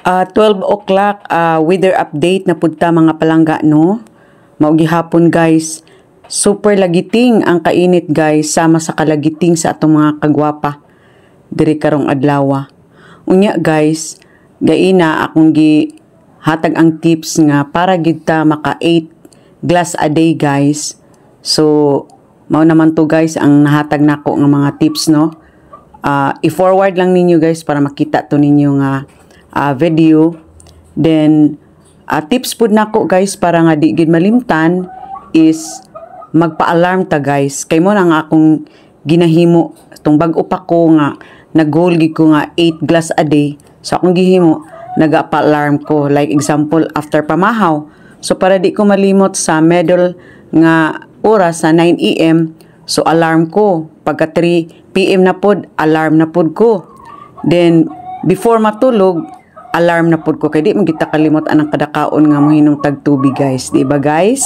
12 o'clock, weather update na punta mga palangga, no? Maugi hapon guys. Super lagiting ang kainit guys, sama sa kalagiting sa atong mga kagwapa. Diri karong adlaw. Unya guys, gaina akong hatag ang tips nga para gid ta maka 8 glass a day guys. So, mao naman to guys ang nahatag nako nga mga tips, no? I-forward lang ninyo guys para makita to ninyo nga video. Then tips pud nako guys para nga di gid malimtan is magpa-alarm ta guys. Kay mo na nga akong ginahimo tong bag-o pa ko nga nag-goal gid ko nga 8 glass a day. So akong gihimo naga-pa-alarm ko, like example after pamahaw. So para di ko malimot sa middle nga oras sa 9 AM, so alarm ko. Pagka 3 PM na pod, alarm na pod ko. Then before matulog, alarm na pod ko. Kaya di magkita kalimot anang kadakaon nga mohinong tag tubig guys. Di ba guys?